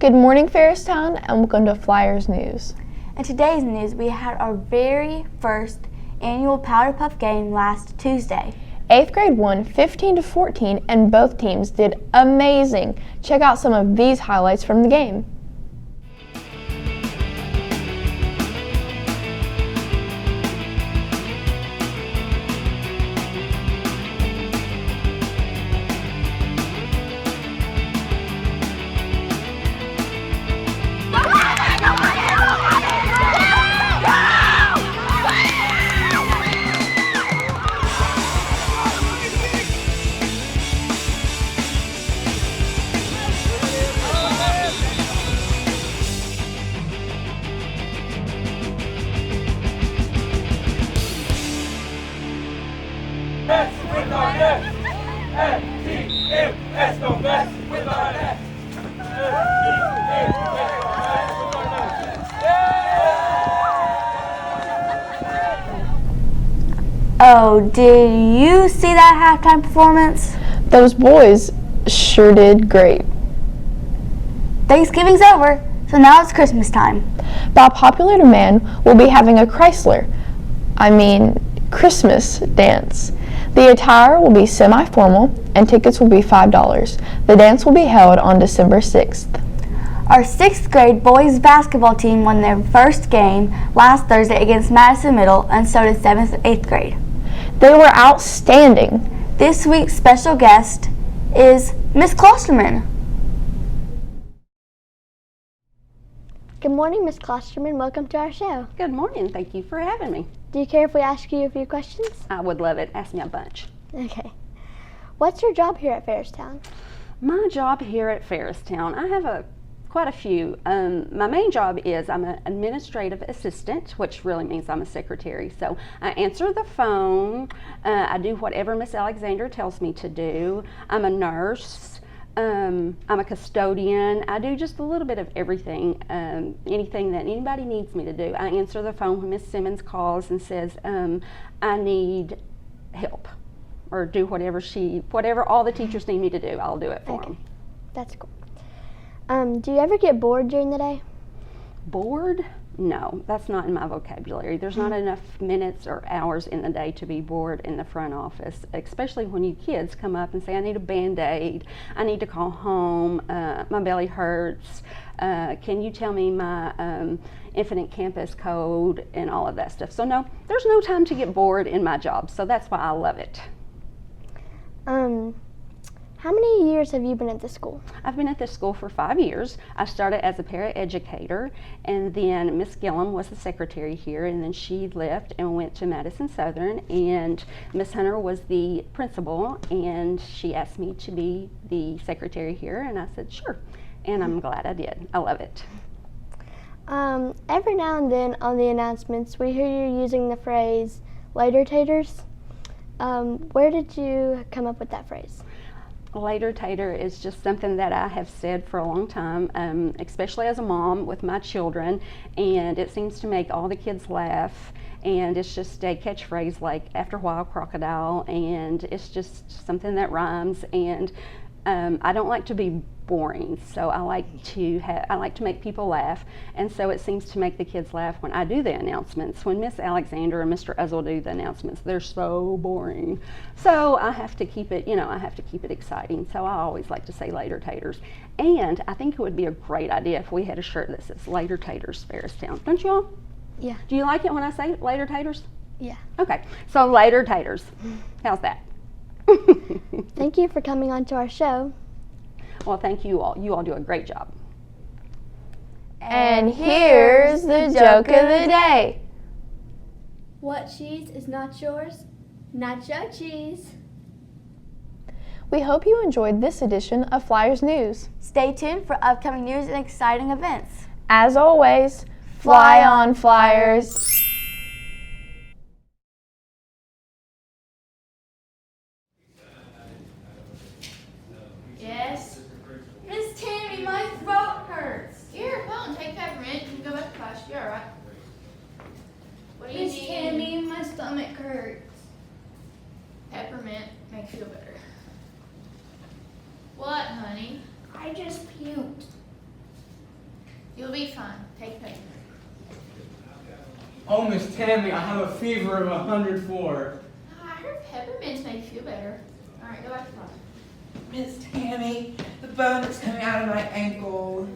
Good morning, Ferristown, and welcome to Flyers News. In today's news, we had our very first annual Powder Puff game last Tuesday. 8th grade won 15-14, and both teams did amazing. Check out some of these highlights from the game. Oh, did you see that halftime performance? Those boys sure did great. Thanksgiving's over, so now it's Christmas time. By popular demand, we'll be having a Christmas dance. The attire will be semi-formal and tickets will be $5. The dance will be held on December 6th. Our 6th grade boys basketball team won their first game last Thursday against Madison Middle, and so did 7th and 8th grade. They were outstanding. This week's special guest is Miss Klosterman. Good morning, Miss Klosterman. Welcome to our show. Good morning. Thank you for having me. Do you care if we ask you a few questions? I would love it. Ask me a bunch. Okay. What's your job here at Ferristown? My job here at Ferristown, I have quite a few. My main job is I'm an administrative assistant, which really means I'm a secretary. So I answer the phone. I do whatever Miss Alexander tells me to do. I'm a nurse. I'm a custodian. I do just a little bit of everything, anything that anybody needs me to do. I answer the phone when Miss Simmons calls and says, I need help, or do whatever all the teachers need me to do, I'll do it for them. That's cool. Do you ever get bored during the day? Bored? No, that's not in my vocabulary. There's not enough minutes or hours in the day to be bored in the front office, especially when you kids come up and say, I need a Band-Aid, I need to call home, my belly hurts, can you tell me my Infinite Campus code, and all of that stuff. So no, there's no time to get bored in my job, so that's why I love it. How many years have you been at this school? I've been at this school for 5 years. I started as a paraeducator, and then Miss Gillum was the secretary here, and then she left and went to Madison Southern, and Miss Hunter was the principal, and she asked me to be the secretary here, and I said sure, and I'm glad I did. I love it. Every now and then on the announcements, we hear you using the phrase later taters. Where did you come up with that phrase? Later tater is just something that I have said for a long time, especially as a mom with my children, and it seems to make all the kids laugh, and it's just a catchphrase like after a while crocodile, and it's just something that rhymes, and I don't like to be boring, so I like to make people laugh, and so it seems to make the kids laugh when I do the announcements. When Miss Alexander and Mr. Uzzle do the announcements, they're so boring. So I have to keep it, I have to keep it exciting. So I always like to say later taters. And I think it would be a great idea if we had a shirt that says Later Taters Ferristown. Don't you all? Yeah. Do you like it when I say later taters? Yeah. Okay. So later taters. How's that? Thank you for coming on to our show. Well, thank you all. You all do a great job. And here's the joke of the day. What cheese is not yours? Nacho cheese. We hope you enjoyed this edition of Flyers News. Stay tuned for upcoming news and exciting events. As always, fly on, Flyers! Yes? Miss Tammy, my throat hurts. Here, come, take peppermint and go back to class. You're alright. What do you need? Miss Tammy, my stomach hurts. Peppermint makes you feel better. What, honey? I just puked. You'll be fine. Take peppermint. Oh, Miss Tammy, I have a fever of 104. I heard peppermints make you feel better. All right, go back to class. Miss Tammy, the bone that's coming out of my ankle.